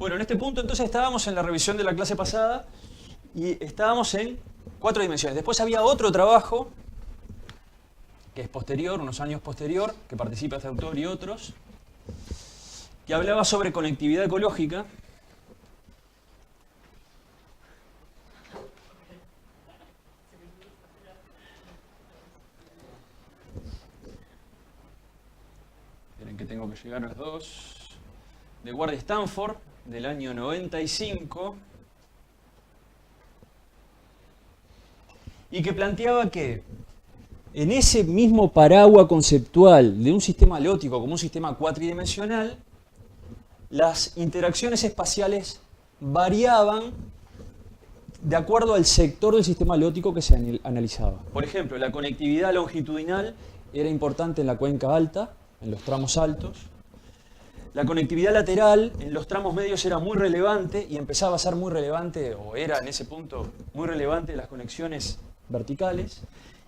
Bueno, en este punto entonces estábamos en la revisión de la clase pasada y estábamos en 4 dimensiones. Después había otro trabajo que es posterior, unos años posterior, que participa este autor y otros, que hablaba sobre conectividad ecológica. Esperen que tengo que llegar a los dos. De Ward Stanford, del año 95. Y que planteaba que en ese mismo paraguas conceptual de un sistema leótico como un sistema cuatridimensional, las interacciones espaciales variaban de acuerdo al sector del sistema leótico que se analizaba. Por ejemplo, la conectividad longitudinal era importante en la cuenca alta, en los tramos altos. La conectividad lateral en los tramos medios era muy relevante y empezaba a ser muy relevante, o era en ese punto muy relevante, las conexiones verticales.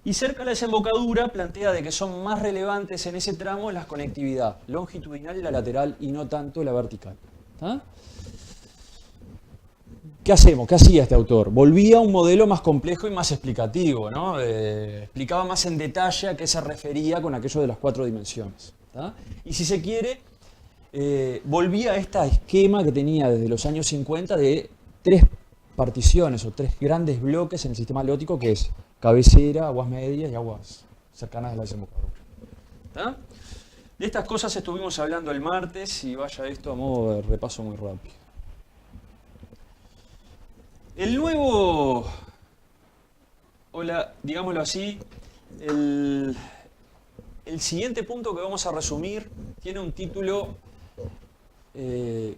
Y cerca de la desembocadura plantea de que son más relevantes en ese tramo las conectividad longitudinal y la lateral y no tanto la vertical. ¿Ah? ¿Qué hacemos? ¿Qué hacía este autor? Volvía a un modelo más complejo y más explicativo, ¿no? Explicaba más en detalle a qué se refería con aquello de las 4 dimensiones. ¿Ah? Y si se quiere, volvía a este esquema que tenía desde los años 50 de 3 particiones o 3 grandes bloques en el sistema leótico, que es cabecera, aguas medias y aguas cercanas a la desembocadura. ¿Está? De estas cosas estuvimos hablando el martes y vaya esto a modo de repaso muy rápido. El nuevo, digámoslo así, el siguiente punto que vamos a resumir tiene un título un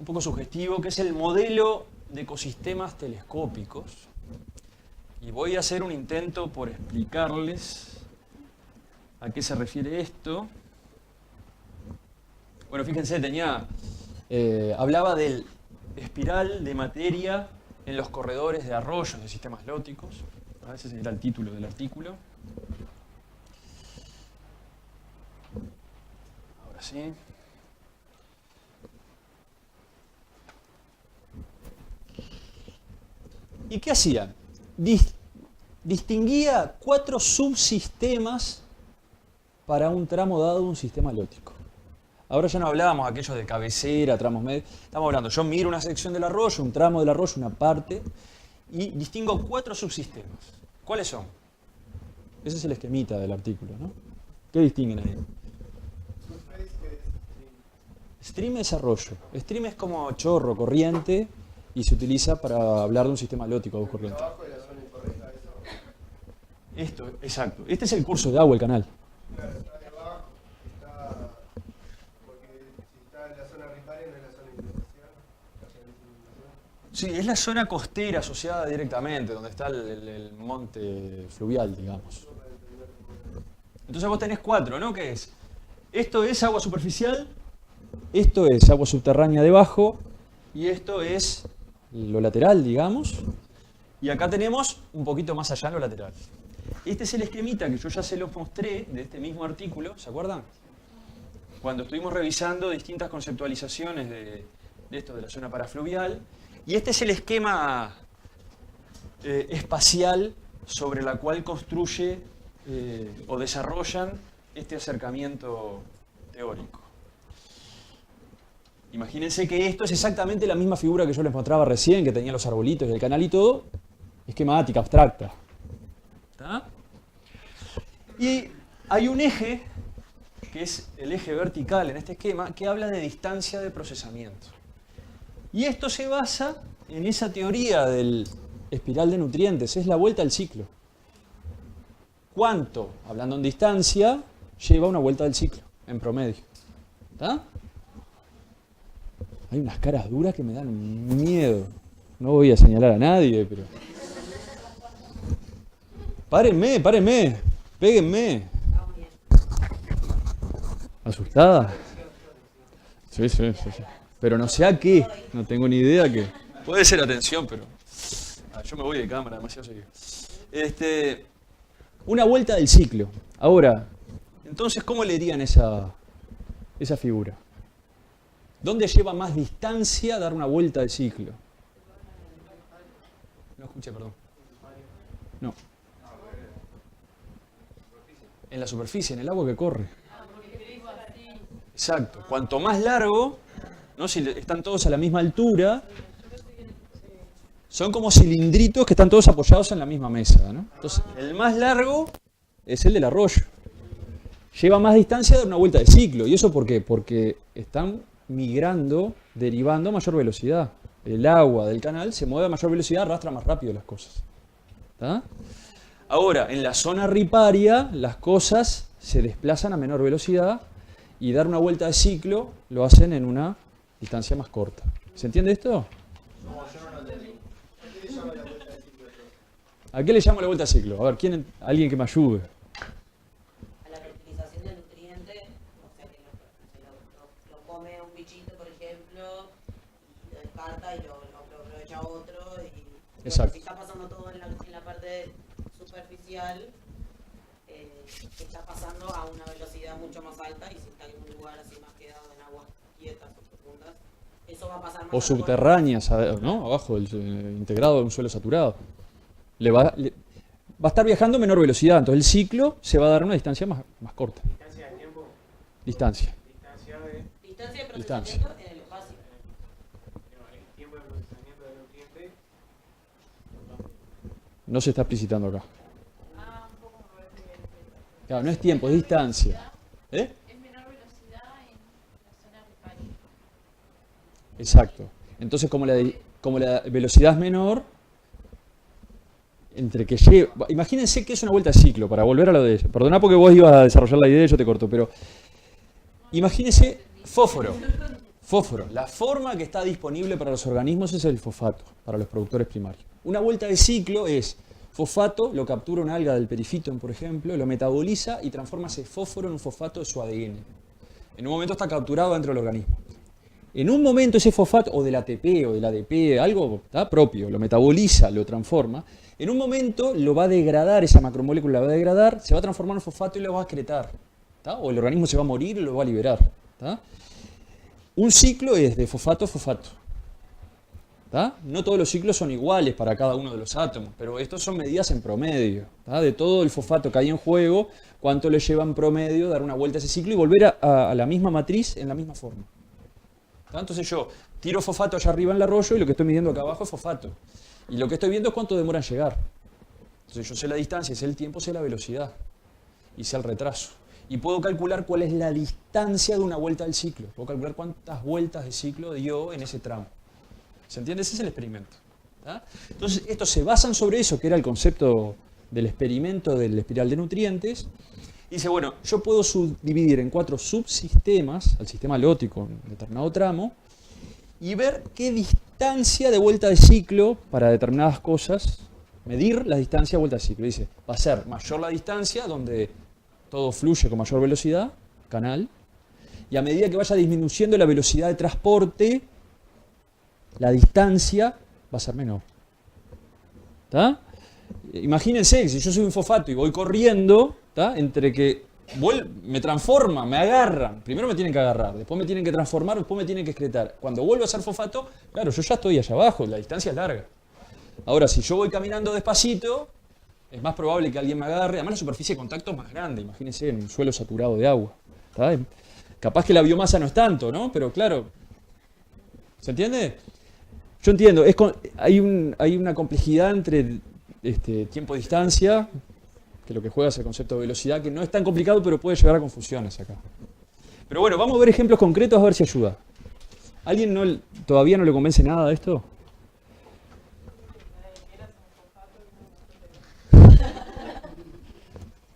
poco sugestivo, que es el modelo de ecosistemas telescópicos. Y voy a hacer un intento por explicarles a qué se refiere esto. Bueno, fíjense, hablaba del espiral de materia en los corredores de arroyos de sistemas leóticos. Ese era el título del artículo. Ahora sí. ¿Y qué hacía? Distinguía 4 subsistemas para un tramo dado de un sistema leótico. Ahora ya no hablábamos aquellos de cabecera, tramos medios. Estamos hablando, yo miro una sección del arroyo, un tramo del arroyo, una parte, y distingo 4 subsistemas. ¿Cuáles son? Ese es el esquemita del artículo, ¿no? ¿Qué distinguen ahí? Stream es arroyo. Stream es como chorro, corriente, y se utiliza para hablar de un sistema leótico de corriente. Esto, exacto. Este es el curso de agua, el canal. Sí, es la zona costera asociada directamente, donde está el monte fluvial, digamos. Entonces vos tenés 4, ¿no? ¿Qué es? Esto es agua superficial, esto es agua subterránea debajo, y esto es lo lateral, digamos. Y acá tenemos un poquito más allá lo lateral. Este es el esquemita que yo ya se los mostré de este mismo artículo, ¿se acuerdan? Cuando estuvimos revisando distintas conceptualizaciones de esto de la zona parafluvial. Y este es el esquema espacial sobre la cual construye o desarrollan este acercamiento teórico. Imagínense que esto es exactamente la misma figura que yo les mostraba recién, que tenía los arbolitos y el canal y todo, esquemática, abstracta. ¿Está? Y hay un eje, que es el eje vertical en este esquema, que habla de distancia de procesamiento. Y esto se basa en esa teoría del espiral de nutrientes, es la vuelta al ciclo. ¿Cuánto, hablando en distancia, lleva una vuelta del ciclo, en promedio? ¿Está? Hay unas caras duras que me dan miedo. No voy a señalar a nadie, pero... Párenme, péguenme. ¿Asustada? Sí. Pero no sé a qué, no tengo ni idea qué. Puede ser atención, pero... yo me voy de cámara demasiado seguido. Una vuelta del ciclo. Ahora, entonces, ¿cómo leerían esa figura? ¿Dónde lleva más distancia dar una vuelta de ciclo? No escuché, perdón. No. En la superficie, en el agua que corre. Exacto. Cuanto más largo, ¿no? Si están todos a la misma altura, son como cilindritos que están todos apoyados en la misma mesa, ¿no? Entonces, el más largo es el del arroyo. Lleva más distancia de dar una vuelta de ciclo. ¿Y eso por qué? Porque están migrando, derivando a mayor velocidad. El agua del canal se mueve a mayor velocidad, arrastra más rápido las cosas. ¿Está? Ahora, en la zona riparia, las cosas se desplazan a menor velocidad y dar una vuelta de ciclo lo hacen en una distancia más corta. ¿Se entiende esto? ¿A qué le llamo la vuelta de ciclo? A ver, alguien que me ayude. A la fertilización de nutrientes, o sea que lo come un bichito, por ejemplo, y lo descarta y lo aprovecha otro. Y exacto. Si está pasando todo en la parte superficial, está pasando a una velocidad mucho más alta, y si está en un lugar así más quedado en aguas quietas o profundas, eso va a pasar más. O subterráneas, ¿no? Abajo, integrado en un suelo saturado. Va a estar viajando a menor velocidad, entonces el ciclo se va a dar a una distancia más corta. ¿Distancia de tiempo? Distancia. Distancia de procesamiento en el espacio. El tiempo de procesamiento del nutriente. No se está explicitando acá. Claro, no es tiempo, es distancia. Es menor velocidad en la zona riparia. Exacto. Entonces, como la velocidad es menor, entre que lleva... Imagínense que es una vuelta de ciclo, para volver a lo de... Perdona porque vos ibas a desarrollar la idea y yo te corto, pero... Imagínense fósforo. Fósforo. La forma que está disponible para los organismos es el fosfato, para los productores primarios. Una vuelta de ciclo es fosfato, lo captura una alga del perifitón, por ejemplo, lo metaboliza y transforma ese fósforo en un fosfato de su ADN. En un momento está capturado dentro del organismo. En un momento ese fosfato, o del ATP o del ADP, algo ¿tá? propio, lo metaboliza, lo transforma. En un momento lo va a degradar, esa macromolécula la va a degradar, se va a transformar en fosfato y lo va a excretar. ¿Tá? O el organismo se va a morir y lo va a liberar. ¿Tá? Un ciclo es de fosfato a fosfato. ¿Tá? No todos los ciclos son iguales para cada uno de los átomos, pero estos son medidas en promedio. ¿Tá? De todo el fosfato que hay en juego, cuánto le lleva en promedio dar una vuelta a ese ciclo y volver a la misma matriz en la misma forma. ¿Tá? Entonces yo tiro fosfato allá arriba en el arroyo y lo que estoy midiendo acá abajo es fosfato. Y lo que estoy viendo es cuánto demora en llegar. Entonces yo sé la distancia, sé el tiempo, sé la velocidad y sé el retraso. Y puedo calcular cuál es la distancia de una vuelta del ciclo. Puedo calcular cuántas vueltas de ciclo dio en ese tramo. ¿Se entiende? Ese es el experimento. ¿Tá? Entonces estos se basan sobre eso, que era el concepto del experimento del espiral de nutrientes. Y dice, bueno, yo puedo subdividir en 4 subsistemas, al sistema lótico en determinado tramo, y ver qué distancia de vuelta de ciclo para determinadas cosas, medir la distancia de vuelta de ciclo. Dice, va a ser mayor la distancia donde todo fluye con mayor velocidad, canal, y a medida que vaya disminuyendo la velocidad de transporte, la distancia va a ser menor. ¿Tá? Imagínense, si yo soy un fosfato y voy corriendo, ¿tá? Entre que me transforman, me agarran, primero me tienen que agarrar, después me tienen que transformar, después me tienen que excretar. Cuando vuelvo a ser fosfato, claro, yo ya estoy allá abajo, la distancia es larga. Ahora, si yo voy caminando despacito, es más probable que alguien me agarre. Además, la superficie de contacto es más grande, imagínense, en un suelo saturado de agua. ¿Tá? Capaz que la biomasa no es tanto, ¿no? Pero claro, ¿se entiende? Yo entiendo, hay una complejidad entre tiempo y distancia, que lo que juega es el concepto de velocidad, que no es tan complicado, pero puede llevar a confusiones acá. Pero bueno, vamos a ver ejemplos concretos a ver si ayuda. ¿Alguien todavía no le convence nada de esto?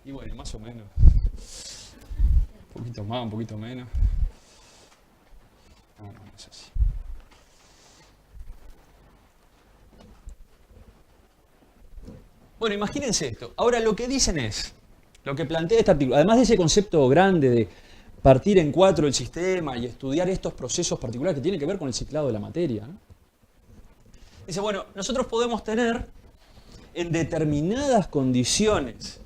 Y bueno, más o menos. Un poquito más, un poquito menos. No, no es así. Bueno, imagínense esto. Ahora lo que dicen es, lo que plantea este artículo, además de ese concepto grande de partir en 4 el sistema y estudiar estos procesos particulares que tienen que ver con el ciclado de la materia, ¿no? Dice, bueno, nosotros podemos tener en determinadas condiciones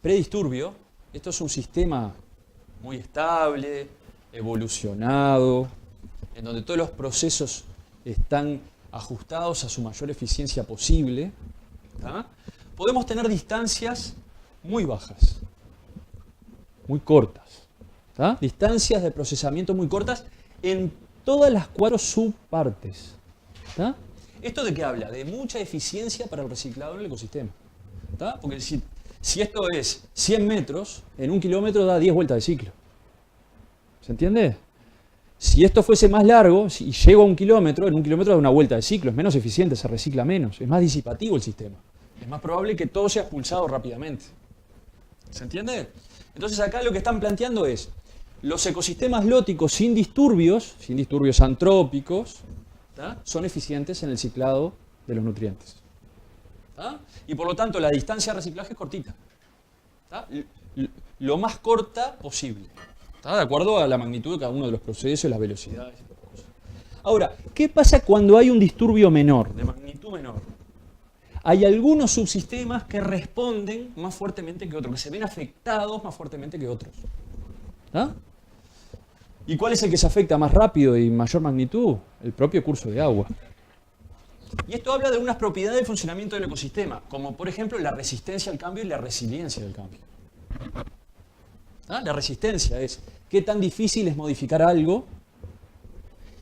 predisturbio, esto es un sistema muy estable, evolucionado, en donde todos los procesos están ajustados a su mayor eficiencia posible, ¿tá? Podemos tener distancias muy bajas, muy cortas, ¿tá? Distancias de procesamiento muy cortas en todas las 4 subpartes, ¿tá? ¿Esto de qué habla? De mucha eficiencia para el reciclado en el ecosistema, ¿tá? Porque si esto es 100 metros, en 1 kilómetro da 10 vueltas de ciclo. ¿Se entiende? Si esto fuese más largo, y llego a 1 kilómetro, en 1 kilómetro da una vuelta de ciclo, es menos eficiente, se recicla menos, es más disipativo el sistema. Es más probable que todo sea expulsado rápidamente. ¿Se entiende? Entonces acá lo que están planteando es, los ecosistemas lóticos sin disturbios antrópicos, ¿tá? Son eficientes en el ciclado de los nutrientes. ¿Tá? Y por lo tanto la distancia de reciclaje es cortita. ¿Tá? Lo más corta posible. ¿Tá? De acuerdo a la magnitud de cada uno de los procesos, las velocidades y todo eso. Ahora, ¿qué pasa cuando hay un disturbio menor, de magnitud menor? Hay algunos subsistemas que responden más fuertemente que otros, que se ven afectados más fuertemente que otros. ¿Ah? ¿Y cuál es el que se afecta más rápido y mayor magnitud? El propio curso de agua. Y esto habla de unas propiedades del funcionamiento del ecosistema, como por ejemplo la resistencia al cambio y la resiliencia del cambio. ¿Ah? La resistencia es qué tan difícil es modificar algo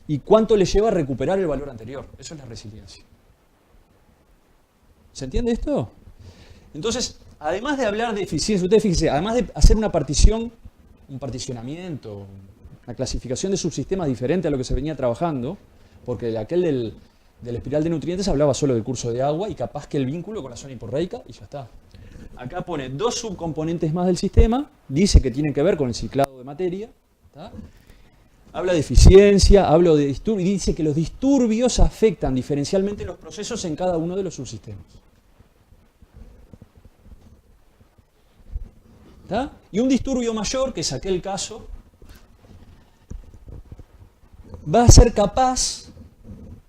y cuánto le lleva a recuperar el valor anterior. Eso es la resiliencia. ¿Se entiende esto? Entonces, además de hablar de eficiencia, ustedes fíjense, además de hacer una partición, un particionamiento, una clasificación de subsistemas diferente a lo que se venía trabajando, porque aquel del espiral de nutrientes hablaba solo del curso de agua y capaz que el vínculo con la zona hiporreica y ya está. Acá pone 2 subcomponentes más del sistema, dice que tienen que ver con el ciclado de materia, ¿tá? Habla de eficiencia, habla de disturbios, y dice que los disturbios afectan diferencialmente los procesos en cada uno de los subsistemas. ¿Tá? Y un disturbio mayor, que es aquel caso, va a ser capaz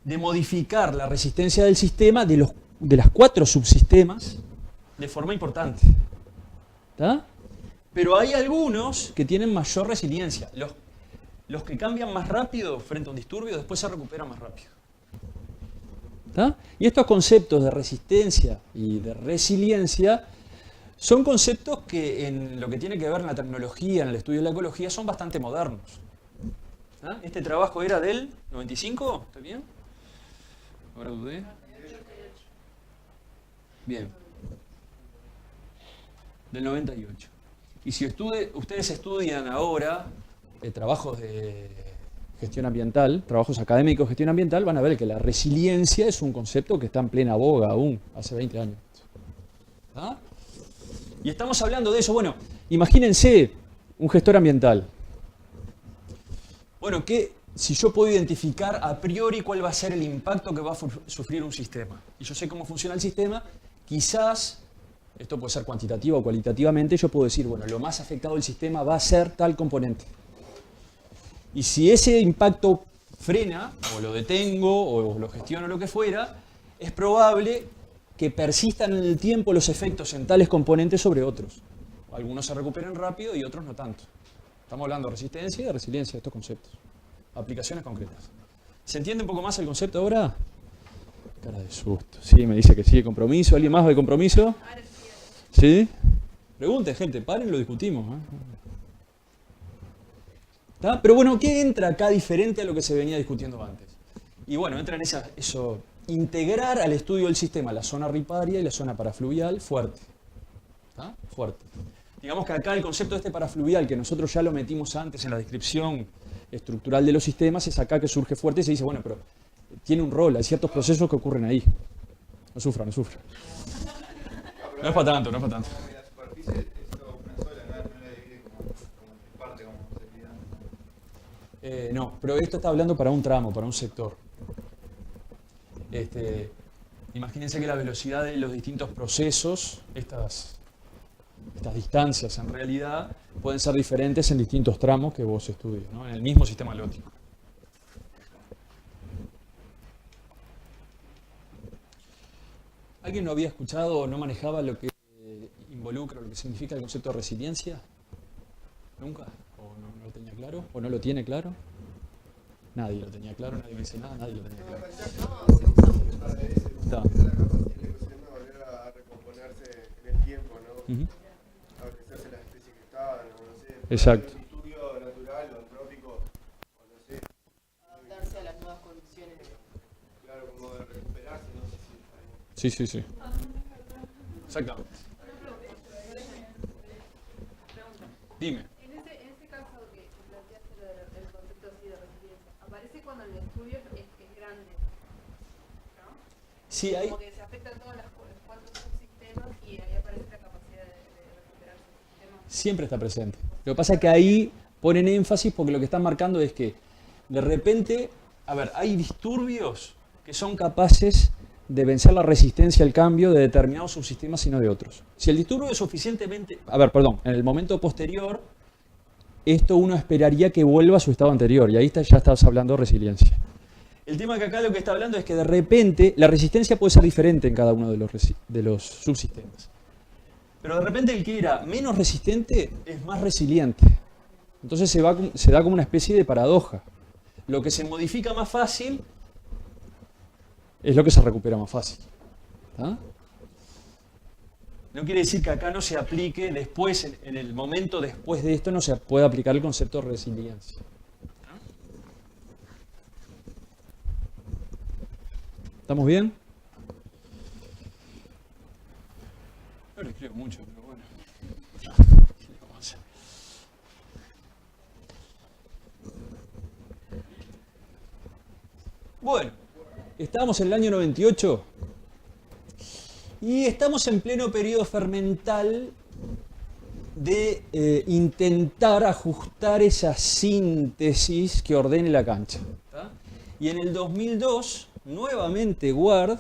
de modificar la resistencia del sistema de las 4 subsistemas de forma importante. ¿Tá? Pero hay algunos que tienen mayor resiliencia. Los que cambian más rápido frente a un disturbio después se recuperan más rápido. ¿Tá? Y estos conceptos de resistencia y de resiliencia son conceptos que en lo que tiene que ver en la tecnología, en el estudio de la ecología, son bastante modernos. ¿Ah? Este trabajo era del 95, ¿está bien? Ahora dudé. Bien. Del 98. Y si ustedes estudian ahora trabajos de gestión ambiental, trabajos académicos de gestión ambiental, van a ver que la resiliencia es un concepto que está en plena boga aún, hace 20 años. ¿Ah? Y estamos hablando de eso. Bueno, imagínense un gestor ambiental. Bueno, si yo puedo identificar a priori cuál va a ser el impacto que va a sufrir un sistema, y yo sé cómo funciona el sistema, quizás, esto puede ser cuantitativa o cualitativamente, yo puedo decir, bueno, lo más afectado del sistema va a ser tal componente. Y si ese impacto frena, o lo detengo, o lo gestiono, o lo que fuera, es probable que persistan en el tiempo los efectos en tales componentes sobre otros. Algunos se recuperen rápido y otros no tanto. Estamos hablando de resistencia y de resiliencia de estos conceptos. Aplicaciones concretas. ¿Se entiende un poco más el concepto ahora? Cara de susto. Sí, me dice que sí, compromiso. ¿Alguien más de compromiso? ¿Sí? Pregunten, gente, paren, lo discutimos. ¿Tá? Pero bueno, ¿qué entra acá diferente a lo que se venía discutiendo antes? Y bueno, entra en eso, integrar al estudio del sistema la zona riparia y la zona parafluvial fuerte. ¿Tá? Fuerte. Digamos que acá el concepto de este parafluvial, que nosotros ya lo metimos antes en la descripción estructural de los sistemas, es acá que surge fuerte y se dice, bueno, pero tiene un rol, hay ciertos procesos que ocurren ahí. No sufra, no sufra. No es para tanto, no es para tanto. La superficie es toda una sola, no la divide como parte, como se divide. No, pero esto está hablando para un tramo, para un sector. Imagínense que la velocidad de los distintos procesos, estas distancias en realidad, pueden ser diferentes en distintos tramos que vos estudies, ¿no? En el mismo sistema lótico. ¿Alguien no había escuchado o no manejaba lo que involucra, lo que significa el concepto de resiliencia? ¿Nunca? ¿O no lo tenía claro? ¿O no lo tiene claro? Nadie lo tenía claro, nadie me dice nada, nadie lo tenía claro. Se usa mucho para eso, Está. la capacidad del ecosistema de volver a recomponerse en el tiempo, ¿no? Ujú. A crecerse las especies que estaban, o no sé. Exacto. Un disturbio natural o antrópico, o no sé. Adaptarse a las nuevas condiciones. Claro, como de recuperarse, no sé si está bien. Sí, sí, sí. Exactamente. Dime. En ese caso que planteaste el concepto así de resiliencia, aparece cuando el estudio es grande, ¿no? Sí, hay, Como que se afectan todos los cuatro subsistemas y ahí aparece la capacidad de recuperarse el sistema. siempre está presente. Lo que pasa es que ahí ponen énfasis porque lo que están marcando es que de repente, a ver, hay disturbios que son capaces de vencer la resistencia al cambio de determinados subsistemas y no de otros. Si el disturbio es suficientemente... en el momento posterior, esto uno esperaría que vuelva a su estado anterior, y ahí ya estás hablando de resiliencia. El tema que acá lo que está hablando es que de repente la resistencia puede ser diferente en cada uno de los subsistemas. Pero de repente el que era menos resistente es más resiliente. Entonces se da como una especie de paradoja. Lo que se modifica más fácil es lo que se recupera más fácil. ¿Tá? No quiere decir que acá no se aplique después, en el momento después de esto, no se puede aplicar el concepto de resiliencia. ¿Estamos bien? No le escribo mucho, pero bueno. ¿Qué le vamos a hacer? Bueno, estamos en el año 98 y estamos en pleno periodo fermental de intentar ajustar esa síntesis que ordene la cancha. ¿Tá? Y en el 2002, nuevamente Ward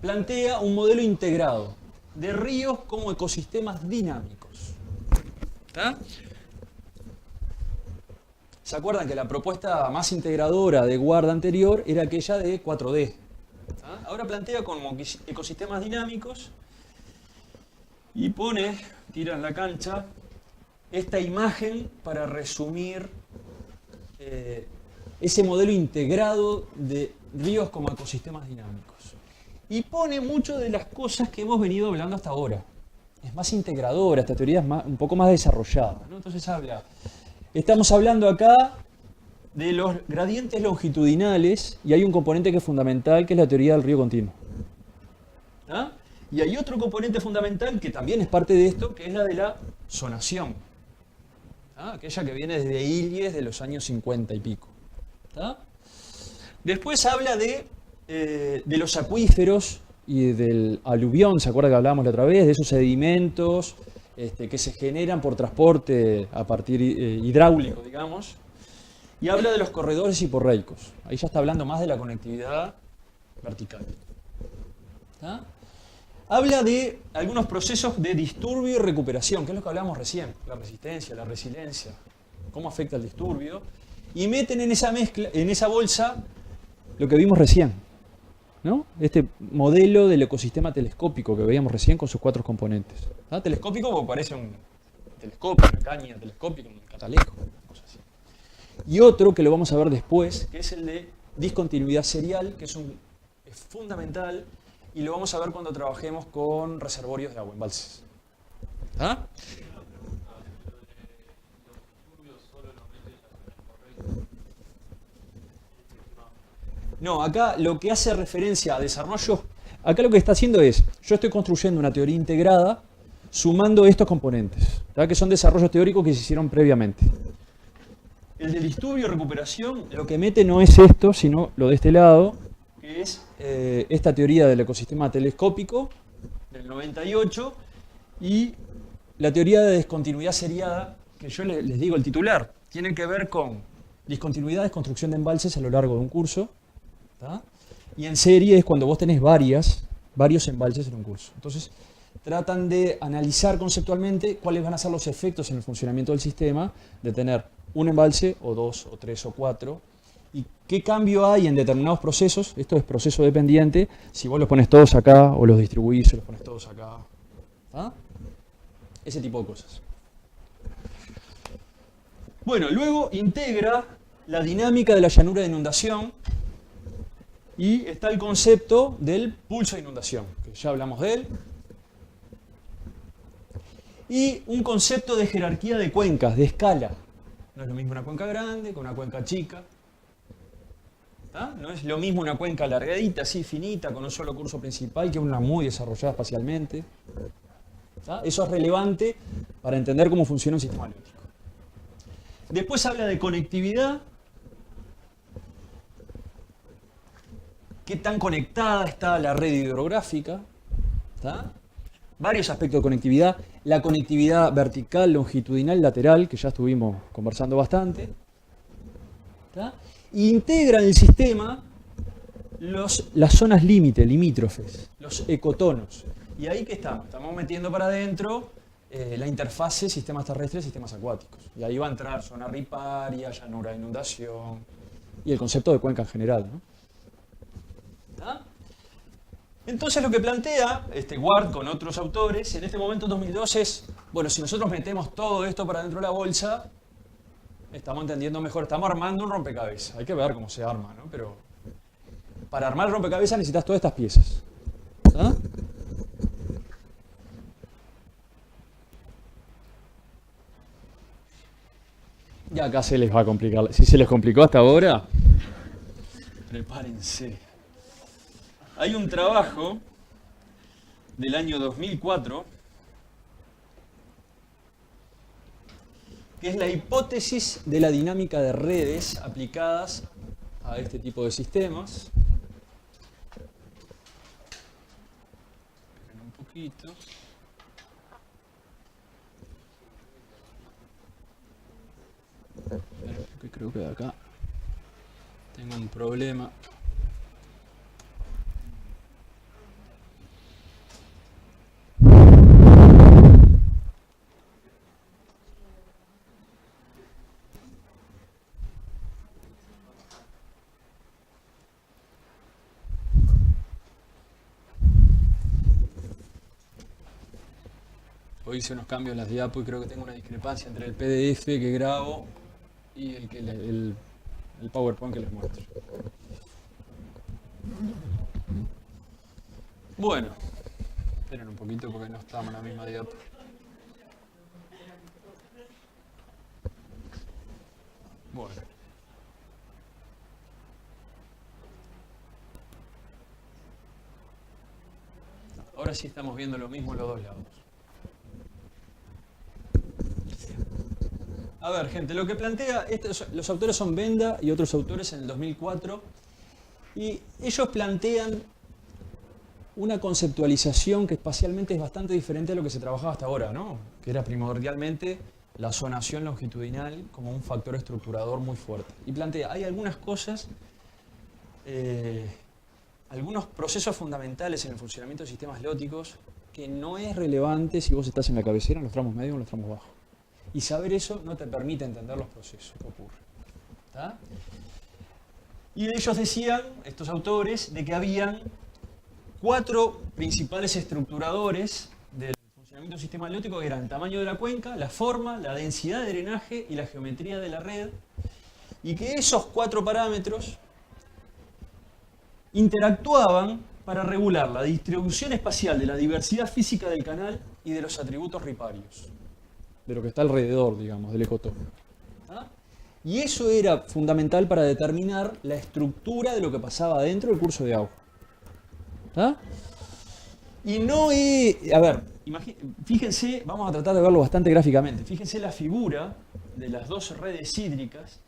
plantea un modelo integrado de ríos como ecosistemas dinámicos. ¿Tá? ¿Se acuerdan que la propuesta más integradora de Ward anterior era aquella de 4D? ¿Ah? Ahora plantea como ecosistemas dinámicos y tira en la cancha esta imagen para resumir ese modelo integrado de ríos como ecosistemas dinámicos. Y pone mucho de las cosas que hemos venido hablando hasta ahora. Es más integradora, esta teoría es un poco más desarrollada, ¿no? Entonces estamos hablando acá de los gradientes longitudinales y hay un componente que es fundamental, que es la teoría del río continuo. ¿Ah? Y hay otro componente fundamental que también es parte de esto, que es la de la zonación. ¿Ah? Aquella que viene desde Illes de los años 50 y pico. ¿Ah? Después habla de los acuíferos y del aluvión, ¿se acuerda que hablábamos la otra vez? De esos sedimentos que se generan por transporte a partir hidráulico, digamos. Y habla de los corredores hiporreicos. Ahí ya está hablando más de la conectividad vertical. ¿Ah? Habla de algunos procesos de disturbio y recuperación, que es lo que hablamos recién, la resistencia, la resiliencia, cómo afecta el disturbio, y meten en esa mezcla, en esa bolsa, lo que vimos recién, ¿no? Este modelo del ecosistema telescópico que veíamos recién con sus 4 componentes. ¿Ah? Telescópico porque parece un telescopio, una caña telescópica, un catalejo, una cosa así. Y otro que lo vamos a ver después, que es el de discontinuidad serial, que es fundamental, y lo vamos a ver cuando trabajemos con reservorios de agua, embalses. ¿Ah? No, acá lo que hace referencia a desarrollo, acá lo que está haciendo es, yo estoy construyendo una teoría integrada sumando estos componentes, ¿tá? Que son desarrollos teóricos que se hicieron previamente. El de disturbio y recuperación lo que mete no es esto, sino lo de este lado, que es esta teoría del ecosistema telescópico del 98 y la teoría de discontinuidad seriada, que yo les digo el titular, tiene que ver con discontinuidades, construcción de embalses a lo largo de un curso, ¿tá? Y en serie es cuando vos tenés varios embalses en un curso. Entonces tratan de analizar conceptualmente cuáles van a ser los efectos en el funcionamiento del sistema de tener un embalse, o 2, o 3, o 4, y qué cambio hay en determinados procesos. Esto es proceso dependiente, si vos los pones todos acá, o los distribuís, o los pones todos acá. ¿Ah? Ese tipo de cosas. Bueno, luego integra la dinámica de la llanura de inundación y está el concepto del pulso de inundación, que ya hablamos de él. Y un concepto de jerarquía de cuencas, de escala. No es lo mismo una cuenca grande que una cuenca chica. ¿Tá? No es lo mismo una cuenca alargadita, así finita, con un solo curso principal, que una muy desarrollada espacialmente. ¿Tá? Eso es relevante para entender cómo funciona un sistema lógico. Después habla de conectividad. ¿Qué tan conectada está la red hidrográfica? ¿Tá? Varios aspectos de conectividad. La conectividad vertical, longitudinal, lateral, que ya estuvimos conversando bastante. ¿Tá? Integra en el sistema las zonas límite, limítrofes, los ecotonos. Y ahí que estamos metiendo para adentro la interfase sistemas terrestres y sistemas acuáticos. Y ahí va a entrar zona riparia, llanura de inundación y el concepto de cuenca en general, ¿no? ¿Tá? Entonces lo que plantea Ward con otros autores en este momento 2002 es, bueno, si nosotros metemos todo esto para dentro de la bolsa, estamos entendiendo mejor, estamos armando un rompecabezas. Hay que ver cómo se arma, ¿no? Pero para armar el rompecabezas necesitas todas estas piezas. ¿Ah? Y acá se les va a complicar. Si se les complicó hasta ahora, prepárense. Hay un trabajo del año 2004 que es la hipótesis de la dinámica de redes aplicadas a este tipo de sistemas. Esperen un poquito. Porque creo que acá tengo un problema. Hoy hice unos cambios en las diapos y creo que tengo una discrepancia entre el PDF que grabo y el PowerPoint que les muestro. Bueno, esperen un poquito porque no estamos en la misma diapo. Bueno. Ahora sí estamos viendo lo mismo en los dos lados. A ver, gente, lo que plantea, los autores son Benda y otros autores en el 2004, y ellos plantean una conceptualización que espacialmente es bastante diferente a lo que se trabajaba hasta ahora, ¿no? Que era primordialmente la zonación longitudinal como un factor estructurador muy fuerte. Y plantea, hay algunas cosas, algunos procesos fundamentales en el funcionamiento de sistemas lóticos que no es relevante si vos estás en la cabecera, en los tramos medios o en los tramos bajos. Y saber eso no te permite entender los procesos que ocurren. ¿Tá? Y ellos decían, estos autores, de que habían 4 principales estructuradores del funcionamiento del sistema lótico, que eran el tamaño de la cuenca, la forma, la densidad de drenaje y la geometría de la red, y que esos 4 parámetros interactuaban para regular la distribución espacial de la diversidad física del canal y de los atributos riparios, de lo que está alrededor, digamos, del ecotono. ¿Ah? Y eso era fundamental para determinar la estructura de lo que pasaba dentro del curso de agua. ¿Ah? Y no es... A ver, fíjense, vamos a tratar de verlo bastante gráficamente. Fíjense la figura de las dos redes hídricas.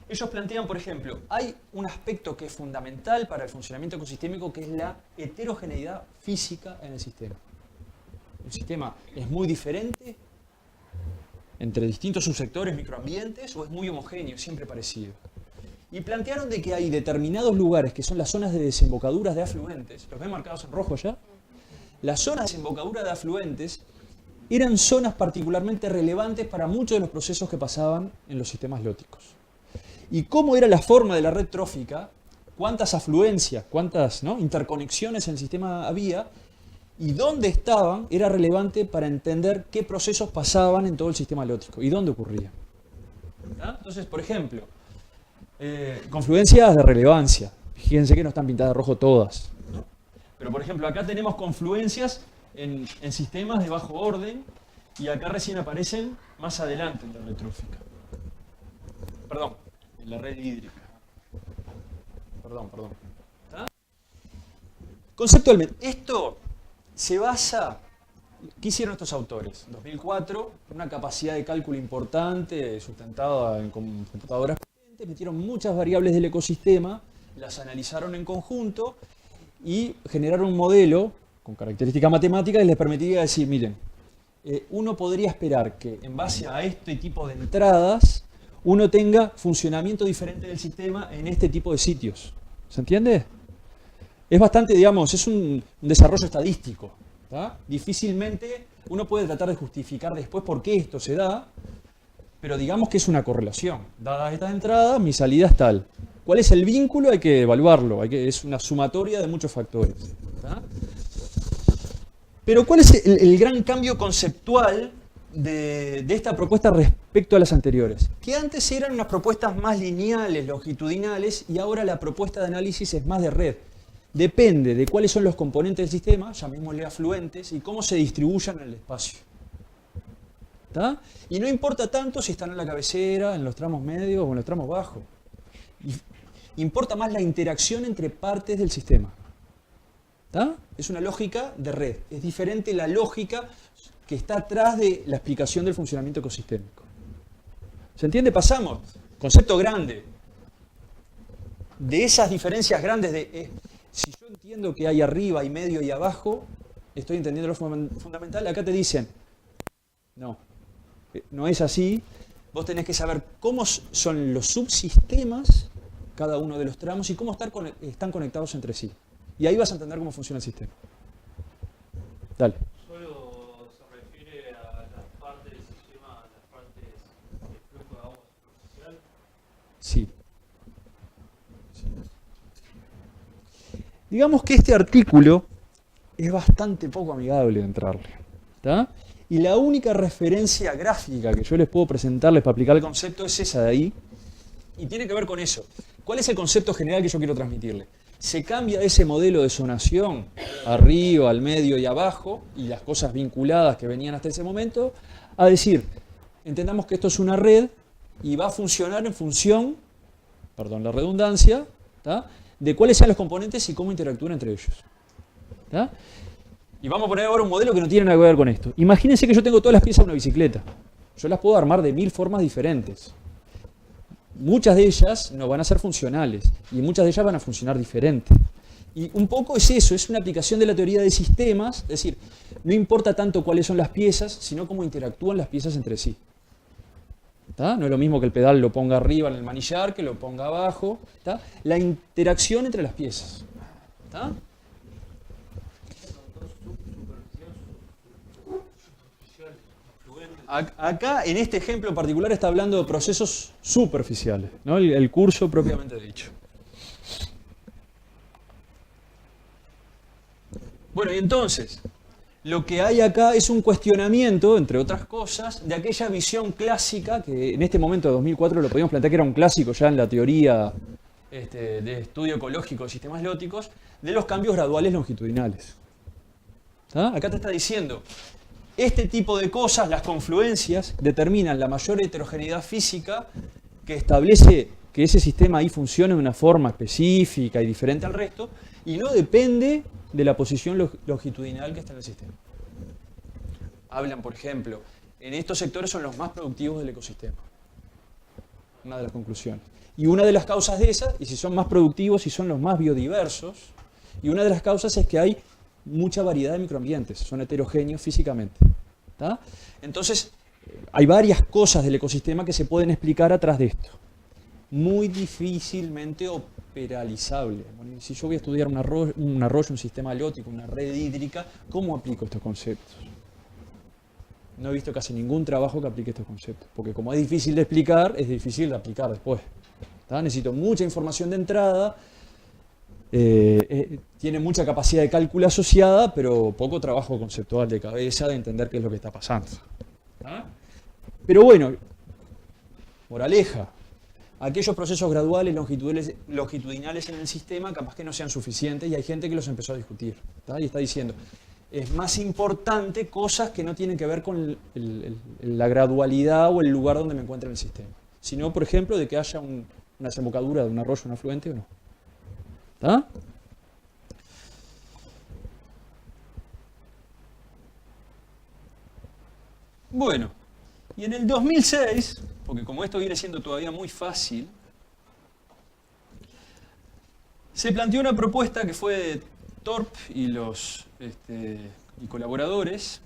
Ellos plantean, por ejemplo, hay un aspecto que es fundamental para el funcionamiento ecosistémico, que es la heterogeneidad física en el sistema. El sistema es muy diferente entre distintos subsectores, microambientes, o es muy homogéneo, siempre parecido. Y plantearon de que hay determinados lugares que son las zonas de desembocaduras de afluentes, ¿los ven marcados en rojo ya? Las zonas de desembocadura de afluentes eran zonas particularmente relevantes para muchos de los procesos que pasaban en los sistemas lóticos. Y cómo era la forma de la red trófica, cuántas afluencias, cuántas interconexiones en el sistema había, y dónde estaban era relevante para entender qué procesos pasaban en todo el sistema lótico y dónde ocurrían. ¿Ah? Entonces, por ejemplo, Confluencias de relevancia. Fíjense que no están pintadas de rojo todas, ¿no? Pero por ejemplo, acá tenemos confluencias en sistemas de bajo orden y acá recién aparecen más adelante en la red trófica. Perdón, en la red hídrica. Perdón. ¿Está? Conceptualmente, esto se basa... ¿Qué hicieron estos autores? En 2004, una capacidad de cálculo importante, sustentada en computadoras potentes, metieron muchas variables del ecosistema, las analizaron en conjunto y generaron un modelo con características matemáticas que les permitía decir, miren, uno podría esperar que en base a este tipo de entradas, uno tenga funcionamiento diferente del sistema en este tipo de sitios. ¿Se entiende? Es bastante, digamos, es un desarrollo estadístico. ¿Tá? Difícilmente uno puede tratar de justificar después por qué esto se da, pero digamos que es una correlación. Dadas estas entradas, mi salida es tal. ¿Cuál es el vínculo? Hay que evaluarlo. Es una sumatoria de muchos factores. ¿Tá? Pero ¿cuál es el gran cambio conceptual de esta propuesta respecto a las anteriores? Que antes eran unas propuestas más lineales, longitudinales, y ahora la propuesta de análisis es más de red. Depende de cuáles son los componentes del sistema, llamémosle afluentes, y cómo se distribuyan en el espacio. ¿Tá? Y no importa tanto si están en la cabecera, en los tramos medios o en los tramos bajos. Importa más la interacción entre partes del sistema. ¿Tá? Es una lógica de red. Es diferente la lógica que está atrás de la explicación del funcionamiento ecosistémico. ¿Se entiende? Pasamos. Concepto grande. De esas diferencias grandes de... si yo entiendo que hay arriba y medio y abajo, estoy entendiendo lo fundamental, acá te dicen, no es así, vos tenés que saber cómo son los subsistemas, cada uno de los tramos, y cómo están conectados entre sí. Y ahí vas a entender cómo funciona el sistema. Dale. ¿Solo se refiere a las partes del sistema, a las partes del flujo de agua superficial? Sí. Digamos que este artículo es bastante poco amigable de entrarle. ¿Tá? Y la única referencia gráfica que yo les puedo presentarles para aplicar el concepto es esa de ahí. Y tiene que ver con eso. ¿Cuál es el concepto general que yo quiero transmitirle? Se cambia ese modelo de zonación, arriba, al medio y abajo, y las cosas vinculadas que venían hasta ese momento, a decir, entendamos que esto es una red y va a funcionar en función, perdón la redundancia, ¿tá? De cuáles sean los componentes y cómo interactúan entre ellos. ¿Tá? Y vamos a poner ahora un modelo que no tiene nada que ver con esto. Imagínense que yo tengo todas las piezas de una bicicleta. Yo las puedo armar de 1000 formas diferentes. Muchas de ellas no van a ser funcionales y muchas de ellas van a funcionar diferente. Y un poco es eso, es una aplicación de la teoría de sistemas, es decir, no importa tanto cuáles son las piezas, sino cómo interactúan las piezas entre sí. ¿Tá? No es lo mismo que el pedal lo ponga arriba en el manillar, que lo ponga abajo. ¿Tá? La interacción entre las piezas. ¿Tá? Acá, en este ejemplo en particular, está hablando de procesos superficiales, ¿no? El curso propiamente dicho. Bueno, y entonces, lo que hay acá es un cuestionamiento, entre otras cosas, de aquella visión clásica, que en este momento de 2004 lo podíamos plantear que era un clásico ya en la teoría de estudio ecológico de sistemas leóticos, de los cambios graduales longitudinales. ¿Tá? Acá te está diciendo, este tipo de cosas, las confluencias, determinan la mayor heterogeneidad física que establece que ese sistema ahí funcione de una forma específica y diferente al resto, y no depende de la posición longitudinal que está en el sistema. Hablan, por ejemplo, en estos sectores son los más productivos del ecosistema. Una de las conclusiones. Y una de las causas de esa, y si son más productivos y son los más biodiversos, y una de las causas es que hay mucha variedad de microambientes, son heterogéneos físicamente. ¿Tá? Entonces, hay varias cosas del ecosistema que se pueden explicar atrás de esto. Muy difícilmente operalizable. Bueno, si yo voy a estudiar un arroyo, un sistema leótico, una red hídrica, ¿cómo aplico estos conceptos? No he visto casi ningún trabajo que aplique estos conceptos, porque como es difícil de explicar, es difícil de aplicar después. ¿Tá? Necesito mucha información de entrada, tiene mucha capacidad de cálculo asociada, pero poco trabajo conceptual de cabeza de entender qué es lo que está pasando. ¿Ah? Pero bueno, moraleja, aquellos procesos graduales, longitudinales en el sistema, capaz que no sean suficientes, y hay gente que los empezó a discutir, ¿tá? Y está diciendo, es más importante cosas que no tienen que ver con la gradualidad o el lugar donde me encuentre en el sistema, sino, por ejemplo, de que haya una desembocadura de un arroyo, un afluente o no. ¿Está? Bueno, y en el 2006, porque como esto viene siendo todavía muy fácil, se planteó una propuesta que fue de Thorpe y los y colaboradores,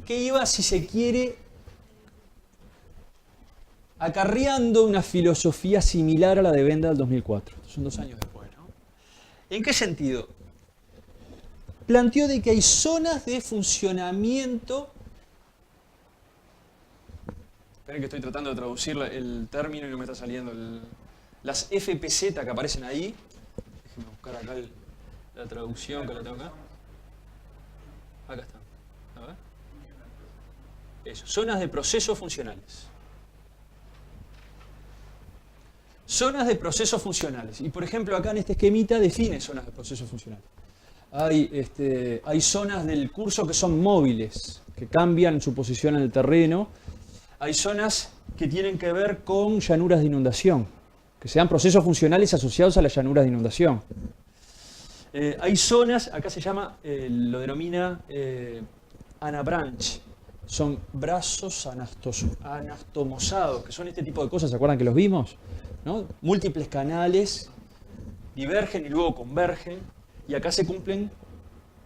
que iba, si se quiere, acarreando una filosofía similar a la de Benda del 2004. Son 2 años después, ¿no? ¿En qué sentido? Planteó de que hay zonas de funcionamiento. Esperen que estoy tratando de traducir el término y no me está saliendo. Las FPZ que aparecen ahí. Déjenme buscar acá la traducción que la tengo acá. Acá está. A ver. Eso. Zonas de procesos funcionales. Zonas de procesos funcionales. Y por ejemplo, acá en este esquemita define zonas de procesos funcionales. Hay zonas del curso que son móviles, que cambian su posición en el terreno. Hay zonas que tienen que ver con llanuras de inundación, que sean procesos funcionales asociados a las llanuras de inundación. Hay zonas, acá se llama, lo denomina anabranch, son brazos anastomosados, que son este tipo de cosas, ¿se acuerdan que los vimos? ¿No? Múltiples canales divergen y luego convergen, y acá se cumplen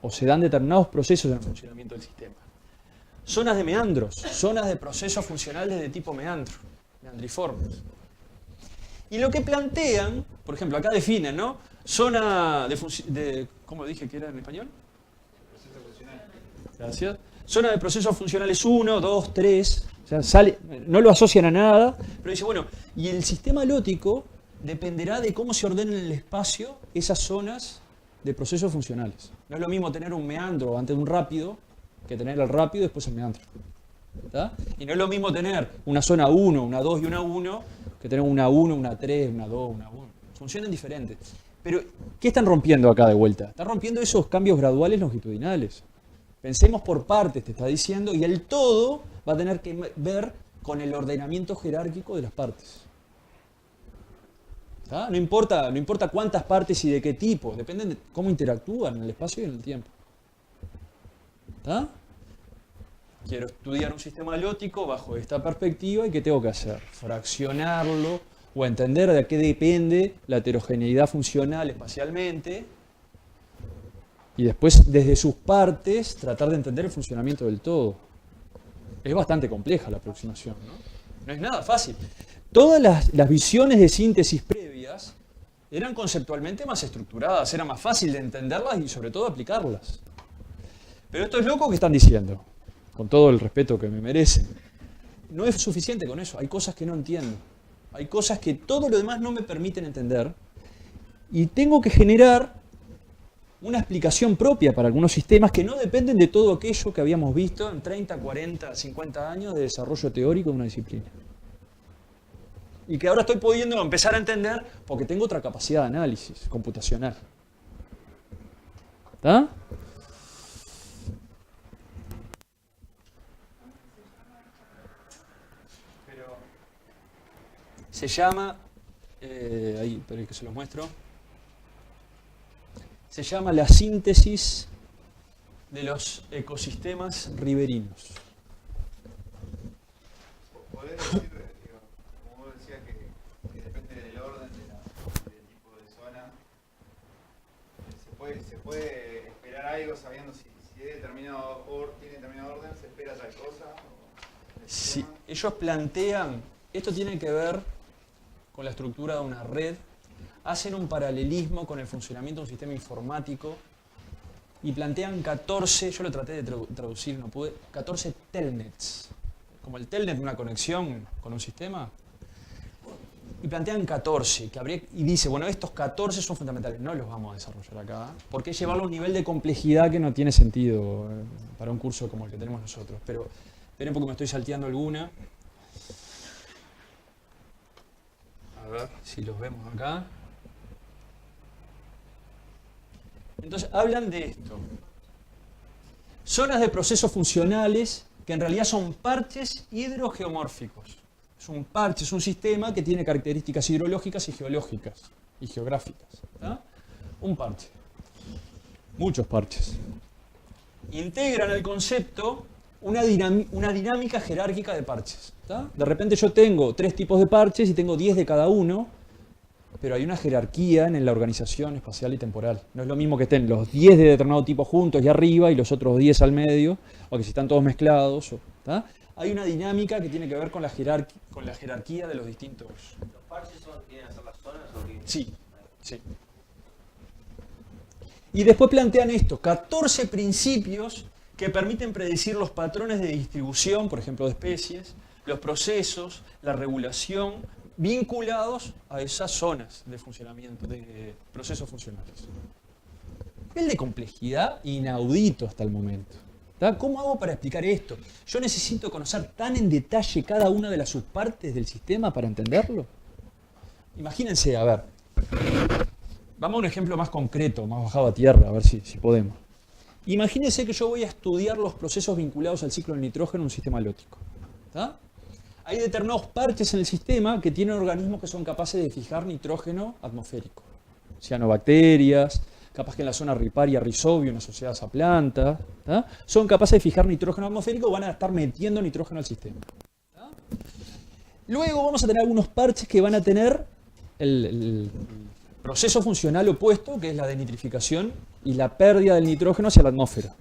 o se dan determinados procesos en el funcionamiento del sistema. Zonas de meandros, zonas de procesos funcionales de tipo meandro, meandriformes. Y lo que plantean, por ejemplo, acá definen, ¿no? Zona de ¿cómo dije que era en español? Proceso funcional. Gracias. Zona de procesos funcionales 1, 2, 3. O sea, no lo asocian a nada, pero dice, bueno, y el sistema lótico dependerá de cómo se ordenen en el espacio esas zonas de procesos funcionales. No es lo mismo tener un meandro antes de un rápido que tener el rápido y después el meandro. ¿Está? Y no es lo mismo tener una zona 1, una 2 y una 1 que tener una 1, una 3, una 2, una 1. Funcionan diferentes. Pero, ¿qué están rompiendo acá de vuelta? Están rompiendo esos cambios graduales longitudinales. Pensemos por partes, te está diciendo, y el todo va a tener que ver con el ordenamiento jerárquico de las partes. ¿Está? No importa cuántas partes y de qué tipo, depende de cómo interactúan en el espacio y en el tiempo. ¿Está? Quiero estudiar un sistema lótico bajo esta perspectiva y ¿qué tengo que hacer? Fraccionarlo o entender de qué depende la heterogeneidad funcional espacialmente y después desde sus partes tratar de entender el funcionamiento del todo. Es bastante compleja la aproximación, ¿no? No es nada fácil. Todas las visiones de síntesis previas eran conceptualmente más estructuradas, era más fácil de entenderlas y sobre todo aplicarlas. Pero estos locos que están diciendo, con todo el respeto que me merecen, no es suficiente con eso, hay cosas que no entiendo. Hay cosas que todo lo demás no me permiten entender y tengo que generar una explicación propia para algunos sistemas que no dependen de todo aquello que habíamos visto en 30, 40, 50 años de desarrollo teórico de una disciplina. Y que ahora estoy pudiendo empezar a entender porque tengo otra capacidad de análisis computacional. ¿Está? Se llama, ahí, esperen que se los muestro, se llama la síntesis de los ecosistemas riberinos. ¿Podés decir, como vos decías, que depende del orden del tipo de zona? ¿Se puede esperar algo sabiendo si tiene determinado orden, se espera tal cosa? Si ellos plantean, esto tiene que ver con la estructura de una red, hacen un paralelismo con el funcionamiento de un sistema informático y plantean 14, yo lo traté de traducir, no pude, 14 telnets, como el telnet de una conexión con un sistema, y plantean 14, y dice, bueno, estos 14 son fundamentales, no los vamos a desarrollar acá, porque es llevarlo a un nivel de complejidad que no tiene sentido para un curso como el que tenemos nosotros, pero esperen porque me estoy salteando alguna. A ver si los vemos acá. Entonces hablan de esto. Zonas de procesos funcionales que en realidad son parches hidrogeomórficos. Es un parche, es un sistema que tiene características hidrológicas y geológicas y geográficas. ¿Tá? Un parche. Muchos parches. Integran el concepto una dinámica jerárquica de parches. ¿Tá? De repente yo tengo 3 tipos de parches y tengo 10 de cada uno, pero hay una jerarquía en la organización espacial y temporal. No es lo mismo que estén los 10 de determinado tipo juntos y arriba y los otros 10 al medio, o que si están todos mezclados. ¿Tá? Hay una dinámica que tiene que ver con la jerarquía de los distintos. ¿Los parches tienen que ser las zonas o qué? Sí, sí. Y después plantean esto, 14 principios que permiten predecir los patrones de distribución, por ejemplo, de especies, los procesos, la regulación, vinculados a esas zonas de funcionamiento, de procesos funcionales. Nivel de complejidad inaudito hasta el momento. ¿Tá? ¿Cómo hago para explicar esto? ¿Yo necesito conocer tan en detalle cada una de las subpartes del sistema para entenderlo? Imagínense, a ver, vamos a un ejemplo más concreto, más bajado a tierra, a ver si podemos. Imagínense que yo voy a estudiar los procesos vinculados al ciclo del nitrógeno en un sistema halótico. ¿Tá? Hay determinados parches en el sistema que tienen organismos que son capaces de fijar nitrógeno atmosférico. Cianobacterias, capaz que en la zona riparia, rhizobium, asociadas a plantas, ¿tá? Son capaces de fijar nitrógeno atmosférico y van a estar metiendo nitrógeno al sistema. ¿Tá? Luego vamos a tener algunos parches que van a tener el proceso funcional opuesto, que es la denitrificación y la pérdida del nitrógeno hacia la atmósfera.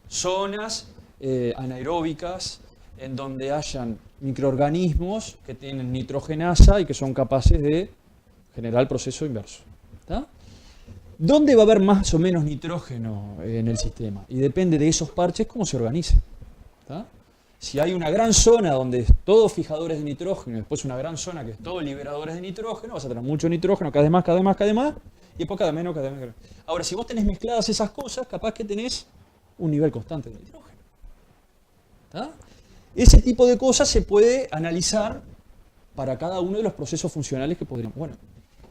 Zonas anaeróbicas en donde hayan microorganismos que tienen nitrogenasa y que son capaces de generar el proceso inverso. ¿Tá? ¿Dónde va a haber más o menos nitrógeno en el sistema? Y depende de esos parches cómo se organice. ¿Tá? Si hay una gran zona donde es todo fijadores de nitrógeno y después una gran zona que es todo liberadores de nitrógeno, vas a tener mucho nitrógeno, cada vez más, y después cada vez menos. Ahora, si vos tenés mezcladas esas cosas, capaz que tenés un nivel constante de nitrógeno. ¿Tá? Ese tipo de cosas se puede analizar para cada uno de los procesos funcionales que podríamos. Bueno,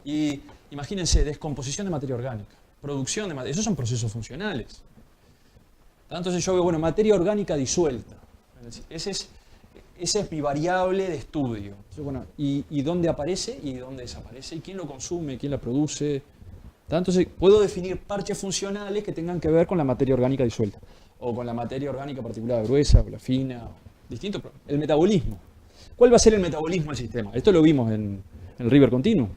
y imagínense, descomposición de materia orgánica, producción de materia, esos son procesos funcionales. Entonces yo veo, bueno, materia orgánica disuelta. Esa es mi variable de estudio. Entonces, bueno, ¿y dónde aparece y dónde desaparece? ¿Y quién lo consume? ¿Quién la produce? Entonces puedo definir parches funcionales que tengan que ver con la materia orgánica disuelta. O con la materia orgánica particular gruesa, o la fina, distinto. El metabolismo. ¿Cuál va a ser el metabolismo del sistema? Esto lo vimos en el River Continuum.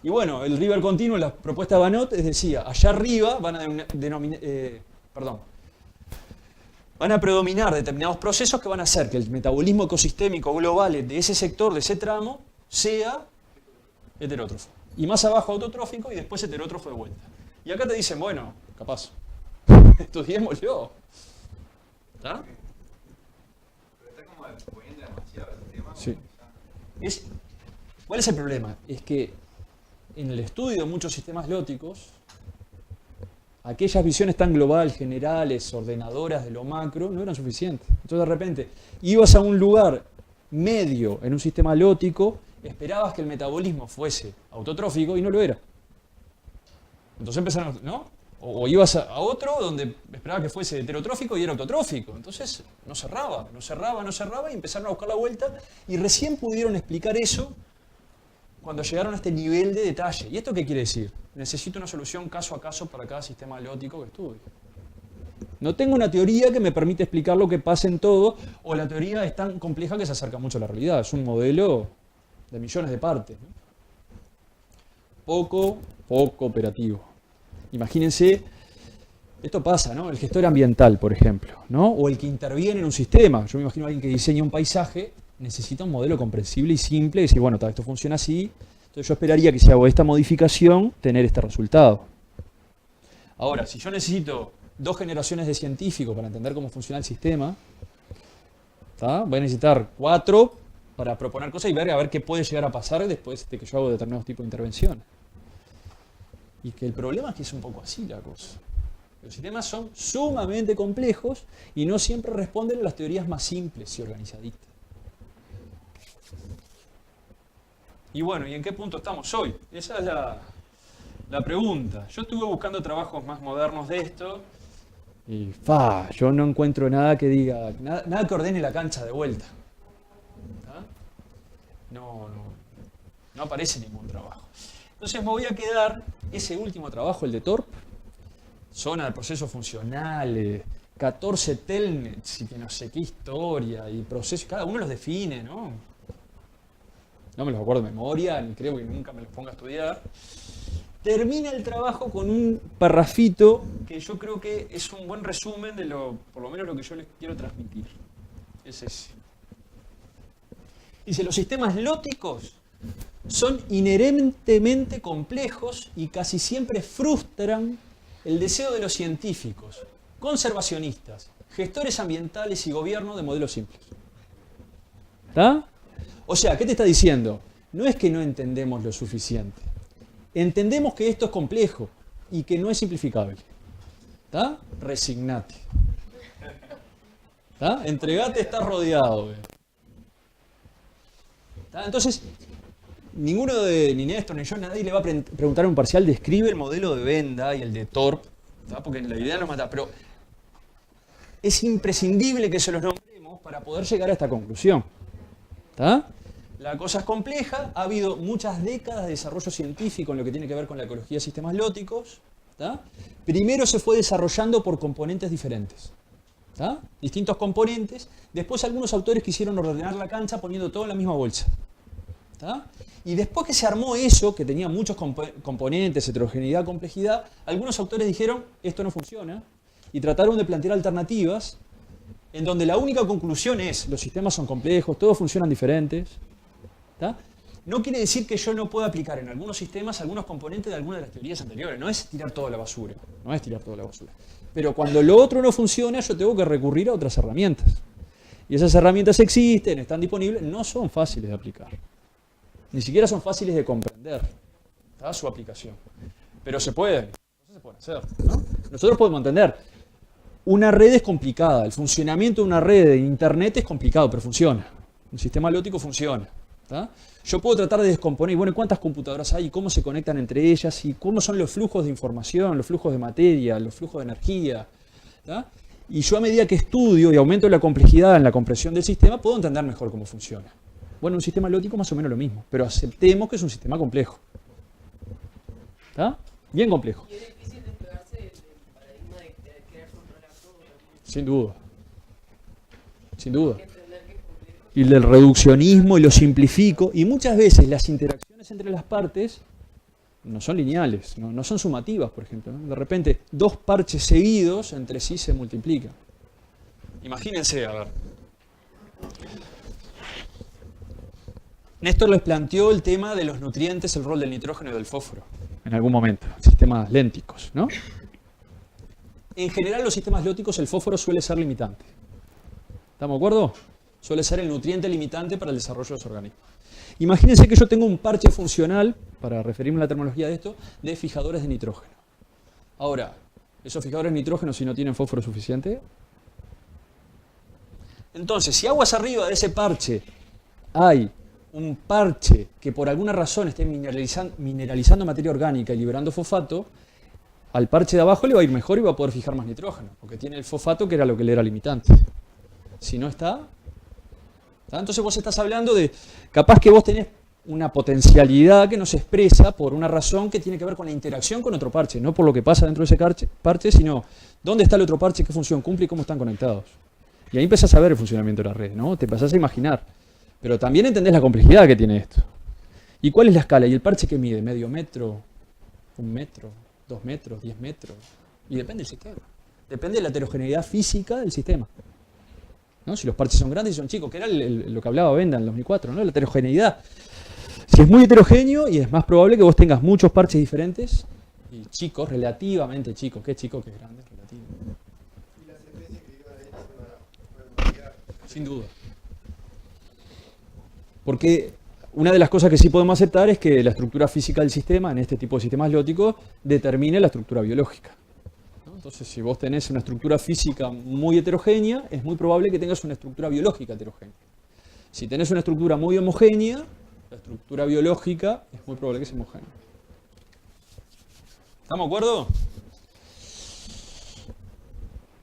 Y bueno, el River Continuum, la propuesta de Banot, decía, allá arriba van a predominar determinados procesos que van a hacer que el metabolismo ecosistémico global de ese sector, de ese tramo, sea heterótrofo. Y más abajo autotrófico y después heterótrofo de vuelta. Y acá te dicen, bueno, capaz, estudiémoslo. ¿Está? Pero está como exponiendo demasiado el tema. Sí. ¿Cuál es el problema? Es que en el estudio de muchos sistemas lóticos, aquellas visiones tan globales, generales, ordenadoras de lo macro, no eran suficientes. Entonces de repente ibas a un lugar medio en un sistema lótico, esperabas que el metabolismo fuese autotrófico y no lo era. Entonces empezaron, ¿no? O ibas a otro donde esperabas que fuese heterotrófico y era autotrófico. Entonces no cerraba y empezaron a buscar la vuelta y recién pudieron explicar eso cuando llegaron a este nivel de detalle. ¿Y esto qué quiere decir? Necesito una solución caso a caso para cada sistema halótico que estudie. No tengo una teoría que me permite explicar lo que pasa en todo, o la teoría es tan compleja que se acerca mucho a la realidad. Es un modelo de millones de partes, ¿no? Poco operativo. Imagínense, esto pasa, ¿no? El gestor ambiental, por ejemplo, ¿no? O el que interviene en un sistema. Yo me imagino a alguien que diseña un paisaje, necesita un modelo comprensible y simple, y decir, bueno, esto funciona así, entonces yo esperaría que si hago esta modificación, tener este resultado. Ahora, si yo necesito 2 generaciones de científicos para entender cómo funciona el sistema, ¿tá? Voy a necesitar 4 para proponer cosas y ver a ver qué puede llegar a pasar después de que yo hago determinados tipos de intervenciones. Y que el problema es que es un poco así la cosa. Los sistemas son sumamente complejos y no siempre responden a las teorías más simples y organizaditas. Y bueno, ¿y en qué punto estamos hoy? Esa es la pregunta. Yo estuve buscando trabajos más modernos de esto y yo no encuentro nada que diga, nada que ordene la cancha de vuelta. ¿Tá? No aparece ningún trabajo. Entonces me voy a quedar, ese último trabajo, el de Thorpe, zona del proceso funcional, 14 telnets y que no sé qué historia y procesos, cada uno los define, ¿no? No me los acuerdo de memoria, ni creo que nunca me los ponga a estudiar. Termina el trabajo con un parrafito que yo creo que es un buen resumen de por lo menos lo que yo les quiero transmitir. Es ese. Dice, los sistemas lóticos son inherentemente complejos y casi siempre frustran el deseo de los científicos, conservacionistas, gestores ambientales y gobierno de modelos simples. ¿Está? O sea, ¿qué te está diciendo? No es que no entendemos lo suficiente. Entendemos que esto es complejo y que no es simplificable. ¿Está? Resignate. ¿Está? Entregate, estás rodeado. ¿Está? Entonces, ni Néstor ni yo, nadie le va a preguntar a un parcial, describe el modelo de Benda y el de Thorpe, ¿está? Porque la idea nos mata, pero es imprescindible que se los nombremos para poder llegar a esta conclusión. ¿Está? La cosa es compleja, ha habido muchas décadas de desarrollo científico en lo que tiene que ver con la ecología de sistemas lóticos. ¿Está? Primero se fue desarrollando por componentes diferentes. ¿Está? Distintos componentes. Después algunos autores quisieron ordenar la cancha poniendo todo en la misma bolsa. ¿Está? Y después que se armó eso, que tenía muchos componentes, heterogeneidad, complejidad, algunos autores dijeron, esto no funciona, y trataron de plantear alternativas en donde la única conclusión es, los sistemas son complejos, todos funcionan diferentes. ¿Está? No quiere decir que yo no pueda aplicar en algunos sistemas algunos componentes de alguna de las teorías anteriores. No es tirar todo a la basura. No es tirar todo a la basura. Pero cuando lo otro no funciona, yo tengo que recurrir a otras herramientas. Y esas herramientas existen, están disponibles, no son fáciles de aplicar. Ni siquiera son fáciles de comprender, ¿está? Su aplicación. Pero se pueden. Cosas se pueden hacer, ¿no? Nosotros podemos entender. Una red es complicada. El funcionamiento de una red de internet es complicado, pero funciona. Un sistema lótico funciona. ¿Tá? Yo puedo tratar de descomponer, bueno, cuántas computadoras hay y cómo se conectan entre ellas y cómo son los flujos de información, los flujos de materia, los flujos de energía. ¿Tá? Y yo a medida que estudio y aumento la complejidad en la comprensión del sistema, puedo entender mejor cómo funciona. Bueno, un sistema lótico más o menos lo mismo, pero aceptemos que es un sistema complejo. ¿Tá? Bien complejo. Y es difícil despegarse del paradigma de querer controlar todo. Sin duda. Sin duda. Y del reduccionismo y lo simplifico. Y muchas veces las interacciones entre las partes no son lineales, no son sumativas, por ejemplo, ¿no? De repente, dos parches seguidos entre sí se multiplican. Imagínense, a ver. Néstor les planteó el tema de los nutrientes, el rol del nitrógeno y del fósforo, en algún momento, sistemas lénticos, ¿no? En general, los sistemas lóticos, el fósforo suele ser limitante. ¿Estamos de acuerdo? Suele ser el nutriente limitante para el desarrollo de los organismos. Imagínense que yo tengo un parche funcional, para referirme a la terminología de esto, de fijadores de nitrógeno. Ahora, esos fijadores de nitrógeno, si no tienen fósforo suficiente. Entonces, si aguas arriba de ese parche hay un parche que por alguna razón esté mineralizando materia orgánica y liberando fosfato, al parche de abajo le va a ir mejor y va a poder fijar más nitrógeno, porque tiene el fosfato que era lo que le era limitante. Si no está... Entonces vos estás hablando de, capaz que vos tenés una potencialidad que no se expresa por una razón que tiene que ver con la interacción con otro parche, no por lo que pasa dentro de ese parche, sino dónde está el otro parche, qué función cumple y cómo están conectados. Y ahí empezás a ver el funcionamiento de la red, ¿no? Te empezás a imaginar. Pero también entendés la complejidad que tiene esto. ¿Y cuál es la escala? ¿Y el parche qué mide? ¿Medio metro? ¿1 metro? ¿2 metros? ¿10 metros? Y depende del sistema. Depende de la heterogeneidad física del sistema. ¿No? Si los parches son grandes y son chicos, que era lo que hablaba Benda en el 2004, ¿no? La heterogeneidad. Si es muy heterogéneo, y es más probable que vos tengas muchos parches diferentes, y chicos, relativamente chicos. ¿Qué chico, qué grande? Relativo. ¿Y las especies que vivan ahí se pueden variar? Sin duda. Porque una de las cosas que sí podemos aceptar es que la estructura física del sistema, en este tipo de sistemas lóticos, determine la estructura biológica. Entonces, si vos tenés una estructura física muy heterogénea, es muy probable que tengas una estructura biológica heterogénea. Si tenés una estructura muy homogénea, la estructura biológica, es muy probable que sea homogéneo. ¿Estamos de acuerdo?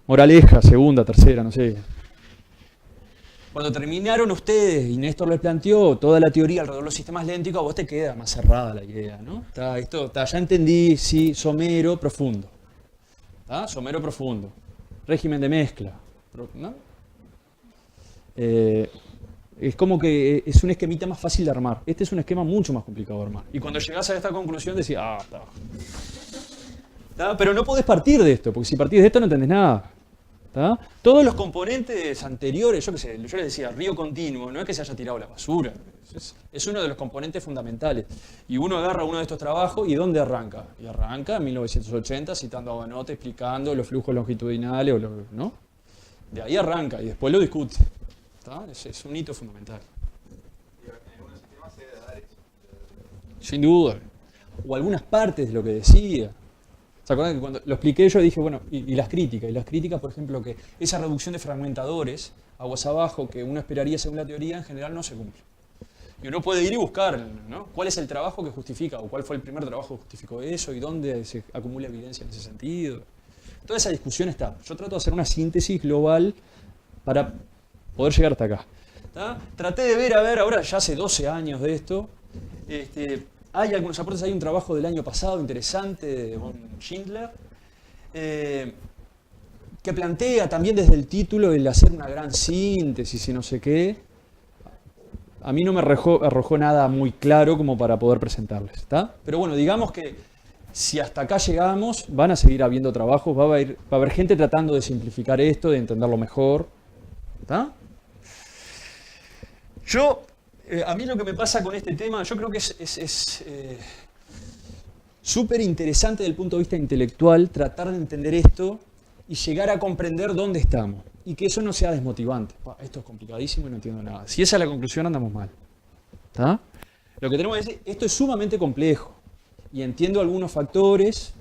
Moraleja, segunda, tercera, no sé. Cuando terminaron ustedes y Néstor les planteó toda la teoría alrededor de los sistemas lénticos, a vos te queda más cerrada la idea, ¿no? Ya entendí, sí, somero, profundo. ¿Está? Somero, profundo. Régimen de mezcla, ¿no? Es como que es un esquemita más fácil de armar. Este es un esquema mucho más complicado de armar. Y cuando llegás a esta conclusión decís, ¿está? Pero no podés partir de esto, porque si partís de esto no entendés nada. ¿Está? Todos los componentes anteriores, yo qué sé, yo les decía, río continuo, no es que se haya tirado la basura. Es uno de los componentes fundamentales. Y uno agarra uno de estos trabajos y ¿dónde arranca? Y arranca en 1980 citando a Banote, explicando los flujos longitudinales, ¿no? De ahí arranca y después lo discute. ¿Está? Es un hito fundamental. Y en algunos sistemas se debe dar eso. Sin duda. O algunas partes de lo que decía. ¿Se acuerdan que cuando lo expliqué yo dije, bueno, y las críticas? Y las críticas, por ejemplo, que esa reducción de fragmentadores, aguas abajo, que uno esperaría según la teoría, en general no se cumple. Y uno puede ir y buscar, ¿no? ¿Cuál es el trabajo que justifica? ¿O cuál fue el primer trabajo que justificó eso? ¿Y dónde se acumula evidencia en ese sentido? Toda esa discusión está. Yo trato de hacer una síntesis global para poder llegar hasta acá. ¿Está? Traté de ver, ahora ya hace 12 años de esto, hay algunos aportes, hay un trabajo del año pasado interesante de von Schindler, que plantea también desde el título el hacer una gran síntesis y no sé qué. A mí no me arrojó nada muy claro como para poder presentarles, ¿está? Pero bueno, digamos que si hasta acá llegamos, van a seguir habiendo trabajos, va a haber gente tratando de simplificar esto, de entenderlo mejor, ¿está? A mí lo que me pasa con este tema, yo creo que es súper interesante desde el punto de vista intelectual tratar de entender esto y llegar a comprender dónde estamos. Y que eso no sea desmotivante. Esto es complicadísimo y no entiendo nada. Si esa es la conclusión, andamos mal. ¿Está? Lo que tenemos que decir, esto es sumamente complejo. Y entiendo algunos factores,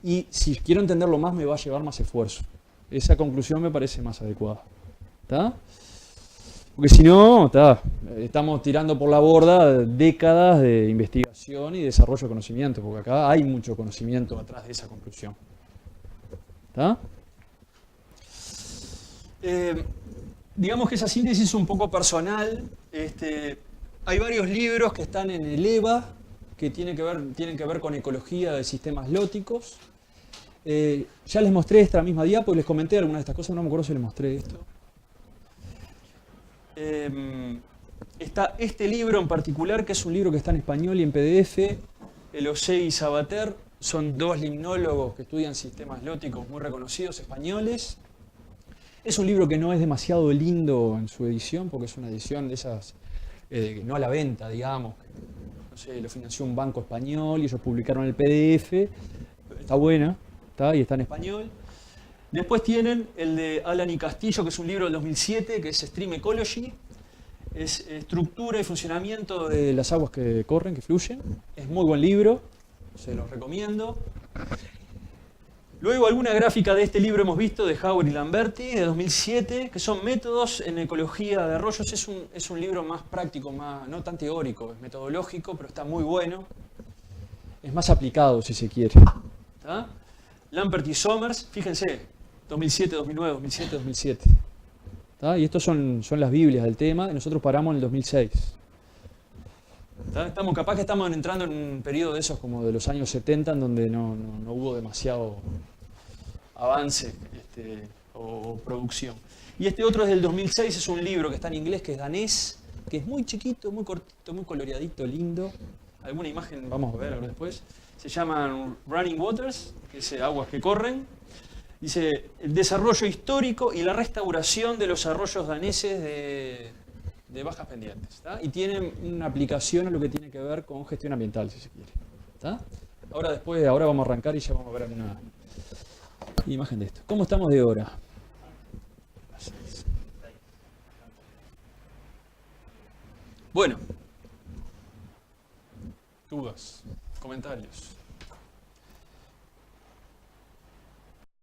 y si quiero entenderlo más me va a llevar más esfuerzo. Esa conclusión me parece más adecuada. ¿Está? Porque si no, estamos tirando por la borda décadas de investigación y desarrollo de conocimiento, porque acá hay mucho conocimiento atrás de esa conclusión. ¿Está? Digamos que esa síntesis es un poco personal. Hay varios libros que están en el EVA que tienen que ver con ecología de sistemas lóticos. Ya les mostré esta misma diapo y les comenté algunas de estas cosas, no me acuerdo si les mostré esto. Está este libro en particular, que es un libro que está en español y en PDF, el Osei y Sabater, son dos limnólogos que estudian sistemas lóticos muy reconocidos españoles. Es un libro que no es demasiado lindo en su edición, porque es una edición de esas, no a la venta, digamos. No sé, lo financió un banco español y ellos publicaron el PDF. Está buena, y está en español. Después tienen el de Alan y Castillo, que es un libro del 2007, que es Stream Ecology. Es estructura y funcionamiento de las aguas que corren, que fluyen. Es muy buen libro, se los recomiendo. Luego alguna gráfica de este libro hemos visto, de Howard y Lamberti, de 2007, que son métodos en ecología de arroyos. Es un libro más práctico, no tan teórico, es metodológico, pero está muy bueno. Es más aplicado, si se quiere. ¿Está? Lambert y Somers, fíjense, 2007, 2009, 2007, 2007. ¿Está? Y estos son las Biblias del tema, y nosotros paramos en el 2006. ¿Está? Capaz que estamos entrando en un periodo de esos como de los años 70, en donde no hubo demasiado avance o producción. Y este otro es del 2006, es un libro que está en inglés, que es danés, que es muy chiquito, muy cortito, muy coloreadito, lindo. Alguna imagen vamos a ver ahora después. Se llaman Running Waters, que es aguas que corren. Dice, el desarrollo histórico y la restauración de los arroyos daneses de bajas pendientes. ¿Está? Y tienen una aplicación a lo que tiene que ver con gestión ambiental, si se quiere. ¿Está? Ahora vamos a arrancar y ya vamos a ver una imagen de esto. ¿Cómo estamos de hora? Bueno. Dudas, comentarios.